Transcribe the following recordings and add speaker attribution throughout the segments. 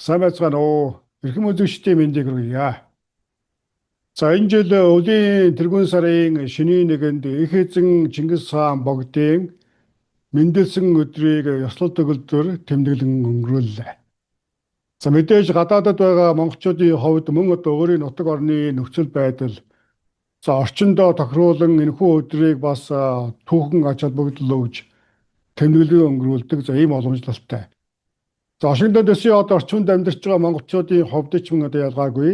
Speaker 1: Сайн байцгаана уу. Эрхэм үзэгчдийн мэндийг хүргье. За энэ жил өвлийн тэргүүн сарын шөнийн нэгэнд их эзэн Чингис хаан богдын мэндэлсэн өдрийг ёслол төгөлдөр тэмдэглэн өнгөрүүллээ. За мэдээж гадаадд байгаа монголчуудын хувьд мөн одоо өөрийн нутаг орны нөхцөл байдал орчиндөө тохируулан энэхүү өдрийг бас түүхэн ач холбогдол өгж тэмдэглэн өнгөрүүлдэг ийм уламжлалтай. За Вашингтон дэсийн орчинд амьдарч байгаа монголчуудын хувьд ч мөн одоо ялгаагүй.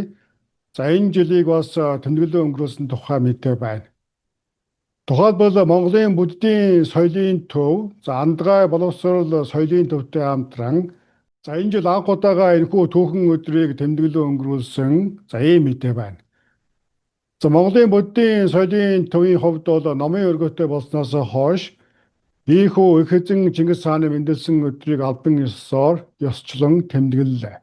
Speaker 1: За энэ жилийг бас тэмдэглэн өнгөрүүлсэн тухай мэдээ байна. Тухайлбал Монголын буддийн соёлын төв, андгай боловсрол соёлын төвтэй хамтран энэ жил анх удаага энэхүү түүхэн өдрийг тэмдэглэн өнгөрүүлсэн ийм мэдээ байна. За Монголын буддийн соёлын төвийн хувьд бол номын өргөтэй болсноос хойш ийхүү их эзэн Чингис хааны мэндэлсэн өдрийг албан ёсоор ёсчлон тэмдэглэлээ.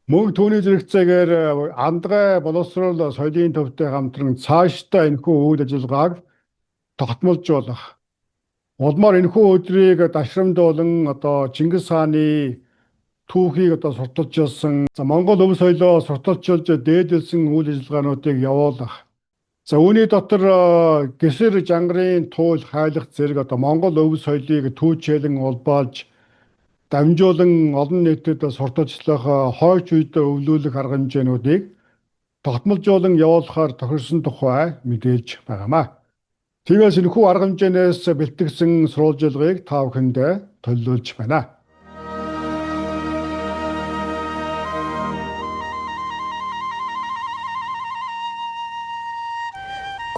Speaker 1: Мөн түүний зэрэгцээгээр андгай боловсрол соёлын төвтэй хамтран цаашдаа энэхүү үйл ажиллагааг тогтмолжуулах. Улмаар энэхүү өдрийг дашрамдуулан Чингис хааны түүхийг сурталчилж явсан Монгол өв соёлоо сурталчилж дээдэлсэн үйл ажиллагаануудыг явуулах. За үүний дотор гэсэр жангарын туул хайлах зэрэг Монгол өв соёлыг түүчээлэн улбаалж дамжуулан олон нийтэд сурталчлах хойч үед өвлүүлэх арга хэмжээнүүдийг тогтмолжуулан явуулахаар тохирсон тухай мэдээлж байгаамаа. Тиймээс энэхүү арга хэмжээнээс бэлтгэсэн сурвалжилгыг та бүхэндээ төлөвлөж байна.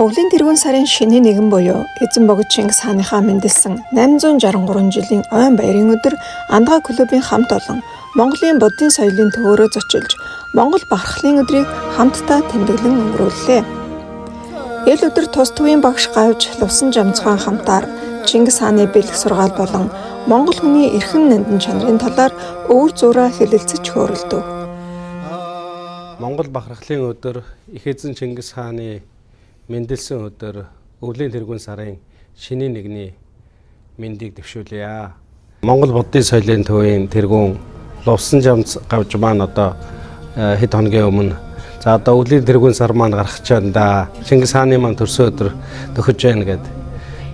Speaker 2: Өвлийн тэргүүн сарын шөнийн нэгэн буюу эзэн богд Чингис хааныхаа мэндэлсэн 863 жилийн ойн баярын өдөр Андгай клубын хамт олон Монголын буддийн соёлын төвөөрөө зочилж Монгол бахархлын өдрийг хамтдаа тэмдэглэн өнгөрүүллээ. Эл өдөр тус төвийн багш гавж Лувсан Жамцхан хамтаар Чингис хааны бэлэг сургаал болон Монгол хүний эрхэм нандин чанарын талаар өвөр зураа хэлэлцэж хөөрөлдөв.
Speaker 3: Монгол бахархлын өдөр их эзэн Чингис хааны мэндэлсэн өдөр өвлийн тэргүүн сарын шөнийн нэгний мэндийг дэвшүүлье. Монгол буддийн соёлын төвийн тэргүүн Лувсан Жамц гавж маань хэд хоногийн өмнө өвлийн тэргүүн сар маань гарах чанда Чингис хааны маань төрсөн өдөр төхөж байна гэд.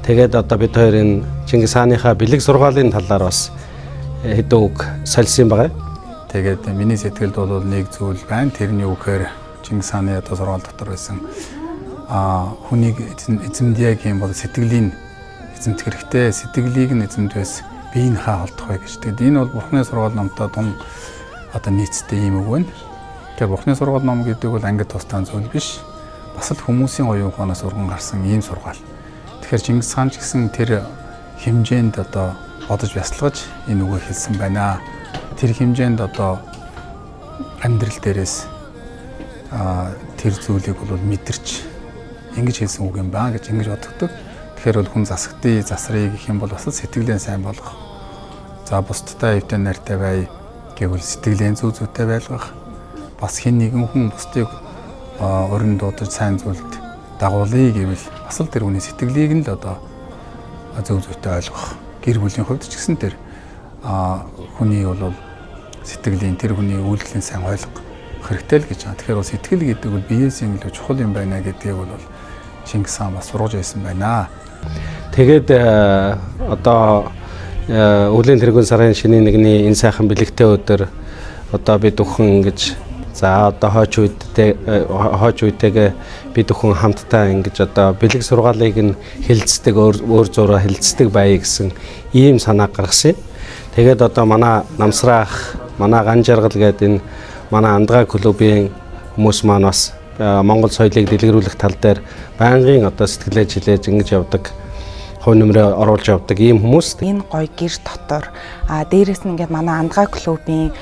Speaker 3: Тэгээд бид хоёрын Чингис хааныхаа бэлэг сургаалын талаар бас хэдэн үг солисон байгаа.
Speaker 4: Тэгээд миний сэтгэлд бол нэг зүйл байна. Тэрний үгээр Чингис хааны сургаал дотор байсан хүнийг эзэмдээ гэх юм бол сэтгэлийн эзэмдэх хэрэгтэй. Сэтгэлийг нь эзэмдвээс биеийнхээ холдох бай гэж. Тэгээд энэ бол Бурхны сургаал номтой тун нийцтэй юм үг байна. Тэгэхээр Бурхны сургаал ном гэдэг бол ангид тусдаа зүйл биш. Бас л хүмүүсийн оюун ухаанаас урган гарсан ийм сургаал. Тэгэхээр Чингис хаан ч гэсэн тэр хэмжээнд бодож бясалгаж энэ үгийг хэлсэн байна. Тэр хэмжээнд амьдрал дээрээс тэр зүйлийг бол мэдэрч ингэж хэлсэн үг юм байна гэж ингэж боддог. Тэгэхээр бол хүн засагтын засрыг гэх юм бол бас сэтгэлээ сайн болгох. За бусдтай эвтэн найртай бай гэвэл сэтгэлээ зүү зүйтэй байлгах. Бас хэн нэгэн хүн бусдыг өрн дуудаж сайн зүйлд дагуулъя гэвэл бас л тэр хүний сэтгэлийг нь л зүү зүйтэй ойлгох. Гэр бүлийн хувьд ч гэсэн тэр хүний бол сэтгэлийн тэр хүний үйлдэлийн сайн ойлгох хэрэгтэй л гэж байна. Тэгэхээр бол сэтгэл гэдэг бол биеэс илүү чухал юм байна гэдгийг бол Чингис хаан бас сургаж байсан байна.
Speaker 3: Тэгээд өвлийн тэргүүн сарын шөнийн нэгний энэ сайхан бэлэгтэй өдөр бид бүхэн ингэж хойч үетэйгээ бид бүхэн хамтдаа ингэж бэлэг сургаалыг нь хэлэлцдэг өөр зураа хэлэлцдэг байе гэсэн ийм санаа гаргасан. Тэгээд манай намсраах, манай ган жаргал гэдэг энэ манай Андгай клубын хүмүүс маань бас Монгол соёлыг дэлгэрүүлэх тал дээр байнгын сэтгэлээ жилээж ингэж явдаг, хувь нэмрээ оруулж явдаг ийм хүмүүс.
Speaker 5: Энэ гоё гэр дотор дээрээс нь ингээд манай Андгай клубын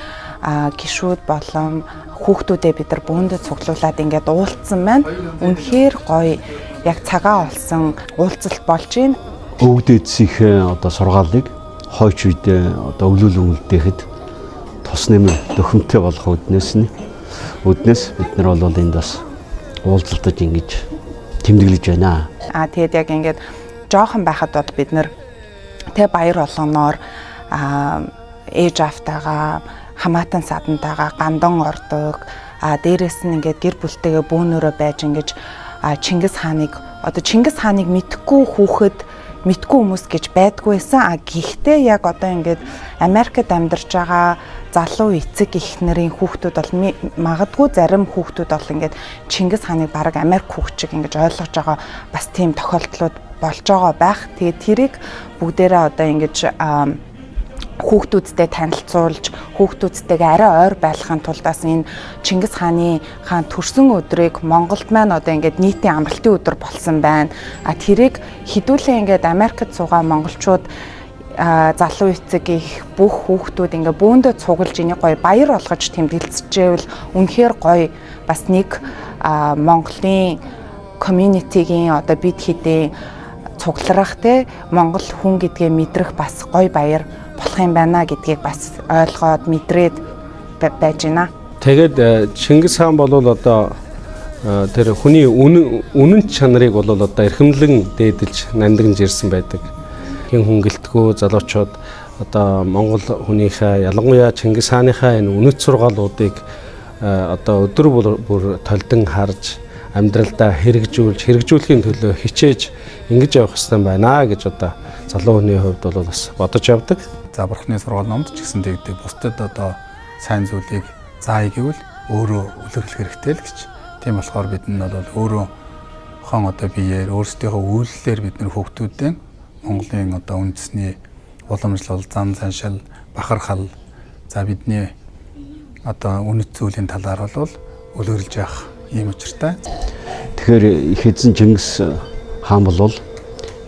Speaker 5: гишүүд болон хүүхдүүдээ бид нар бүүндэд цуглуулад ингээд уулзсан байна. Үнэхээр гоё яг цагаа олсон уулзалт болж байна.
Speaker 6: Өвдөдсийнхээ сургаалыг хойч үедээ өвлүүлэн үлдээхэд тус нэмэр дөхөмтэй болох үднээс бид нар бол энд бас уулзалтад ингэж тэмдэглэж байна.
Speaker 5: Тэгээд яг ингээд жоохон байхад бол бид нар баяр болгоноор ээж автайгаа хамаатан садантайгаа гандан ордог. Дээрээс нь ингээд гэр бүлтэйгээ бөөнөрөө байж ингэж Чингис хааныг мэдхгүй хүүхэд мэдгүй хүмүүс гэж байдгүй байсан. Гэхдээ яг одоо ингээд Америкт амьдарч байгаа залуу эцэг эхнэрийн хүүхдүүд бол магадгүй зарим хүүхдүүд бол ингээд Чингис хааныг бараг Америк хүүхчиг ингэж ойлгож байгаа бас тийм тохиолдлууд болж байгаа байх. Тэгээд тэрийг бүгдээрээ одоо ингэж хүүхдүүдтэй танилцуулж, хүүхдүүдтэйгээ арай ойр байлгахын тулд бас энэ Чингис хаан төрсөн өдрийг Монголд маань одоо ингээд нийтийн амралтын өдөр болсон байна. Тэрийг хэдүүлээ ингээд Америкт суугаа монголчууд залуу эцэг их бүх хүүхдүүд ингээ бөөндөө цуглаж энийг гоё баяр болгож тэмдэглэжээвэл үнэхээр гоё бас нэг Монголын community-гийн одоо бид хэдийн цугларах те Монгол хүн гэдгээ мэдрэх бас гоё баяр болох юм байна гэдгийг бас ойлгоод мэдрээд байж байна.
Speaker 3: Тэгээд Чингис хаан бол одоо тэр хүний үнэн чанарыг бол одоо эрхэмлэн дээдэлж нандинж ирсэн байдаг. Хин хүнгэлтгүү залуучууд одоо Монгол хүнийхээ ялангуяа Чингис хааныхаа энэ үнэт сургаалуудыг одоо өдөр бүр толдон харж амьдралдаа хэрэгжүүлэхийн төлөө хичээж ингэж явах хэрэгтэй байна гэж одоо залуу хүний хувьд бол бас бодож явдаг.
Speaker 4: За бурхны сургаал номд ч гэсэн тэгдэг. Бусдад одоо сайн зүйлийг заая гэвэл өөрөө үлрэхлэх хэрэгтэй л гэж. Тийм болохоор бид нь бол өөрөөхөн одоо биеэр өөрсдийнхөө үйлдэлээр бид нэр хүүхдүүдээ Монголын одоо үндэсний уламжлал, зам заншил, бахархал за бидний одоо үнэт зүйлийн талаар бол үлгэрлж явах ийм учиртай.
Speaker 6: Тэгэхээр их эзэн Чингис хаан бол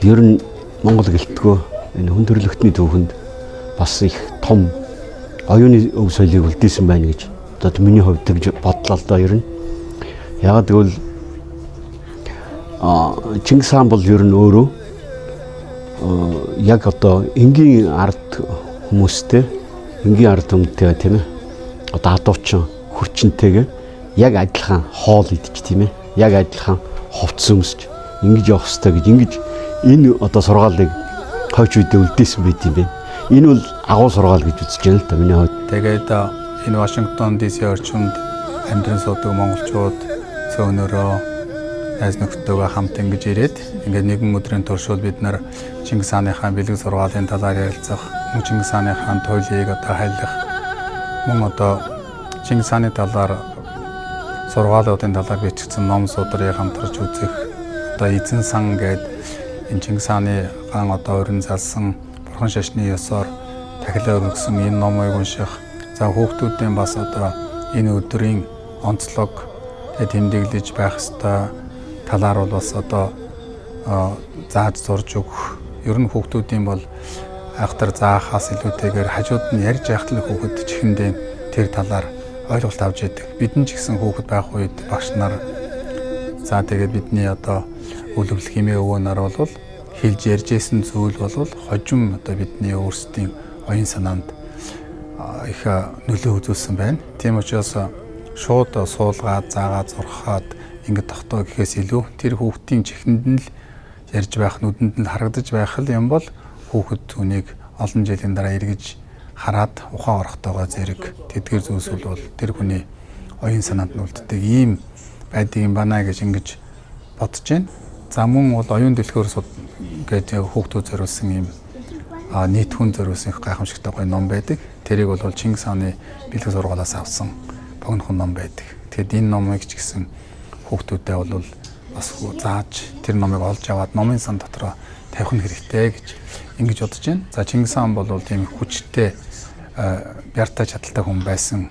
Speaker 6: ер нь Монгол гэлтгөө энэ хүн төрөлхтний түүхэнд бас их том оюуны өв соёлыг үлдээсэн байна гэж одоо миний хувьд тэгж бодлоо л доо ер нь. Яг тэгвэл Чингис хаан бол ер нь өөрөө яг одоо энгийн ард хүмүүстэй энгийн ард түмэнтэй тийм ээ одоо адуучин хүчнтэйгээ яг адилхан хоол идэж тийм ээ яг адилхан хувцас өмсч ингэж явах хэрэгтэй гэж ингэж энэ одоо сургаалыг хойч үедээ үлдээсэн байт юм байна. Энэ бол агуу сургаал гэж үзэж байна л да миний хувьд.
Speaker 4: Тэгээд энэ Вашингтон DC орчинд амьдран суудаг монголчууд цөөнөрөө найз нөхдөдөө хамт ингэж ирээд ингээд нэгэн өдрийн туршид бид нар Чингис хааныхаа бэлэг сургаалын талаар ярилцах, Чингис хааныхаа туйлыг одоо хайлах, мөн одоо Чингис хааны талаар сургаалуудын талаар бичигдсэн ном судрыг хамтарч үзэх, одоо эзэн сан гэдэг энэ Чингис хааны одоо өрн залсан бурхан шашны ёсоор тахилаа өргөсөн энэ номыг унших, за хүүхдүүдийн бас одоо энэ өдрийн онцлог тэмдэглэж байх ёстой талаар бол бас одоо зааж зурж өгөх. Ер нь хүүхдүүдийн бол айхтар заахаас илүүтэйгээр хажууд нь ярьж яхад л хүүхэд чихэндээ тэр талаар ойлголт авч яадаг. Бидний ч гэсэн хүүхэд байх үед багш нар за тэгээд бидний одоо үлгэл хэмээ өвөө нар бол хэлж ярьжсэн зүйл бол хожим одоо бидний өөрсдийн оюун санаанд их нөлөө үзүүлсэн байна. Тийм учраас шууд суулгаад заагаад зурхаад ингээд тогтоо гэхээс илүү тэр хүүхдийн чихэнд нь л ярьж байх, нүдэнд нь харагдаж байх л юм бол хүүхэд түүнийг олон жилийн дараа эргэж хараад ухаан орохдоогоо зэрэг тэдгэр зүйлс бол тэр хүний оюун санаанд нь үлддэг ийм байдаг юм байна гэж ингэж бодож байна. За мөн бол оюун дэлгүүр гэдэг хүүхдүүд зориулсан ийм нийт хүн зориулсан их гайхамшигтай гоё ном байдаг. Тэрийг бол Чингис хааны бэлэг сургаалаас авсан богинохон ном байдаг. Тэгэд энэ номыг ч гэсэн хүүхдүүдэд бол бас зааж тэр номыг олж аваад номын сан дотроо тавих нь хэрэгтэй гэж ингэж бодож байна. За Чингис хаан бол тийм хүчтэй бяртай чадaltaй хүн байсан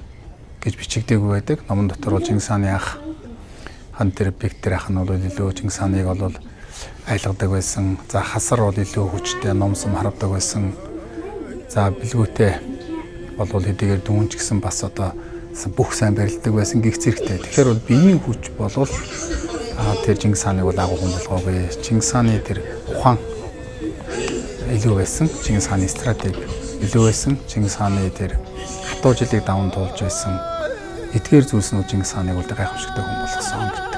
Speaker 4: гэж бичигдээгүй байдаг. Номон дотор бол Чингис хааны ах хан тэр Бектэр ах нь бол илүү Чингис хааныг бол айлгадаг байсан. За хасар бол илүү хүчтэй номсом харавдаг байсан. За бэлгүүтэй бол хэдийгээр дүүнч гэсэн бас одоо бүх сайн барилдаг байсан гих зэрэгтэй. Тэгэхээр бол биеийн хүч болвол тэр Чингис хааныг бол агуу хүн болгоогүй. Чингис хааны тэр ухаан илүү байсан. Чингис хааны стратеги илүү байсан. Чингис хааны тэр хатуу жилийг даван туулж байсан. Эдгээр зүйлс нь Чингис хааныг бол гайхамшигтай хүн болгосон гэдэг.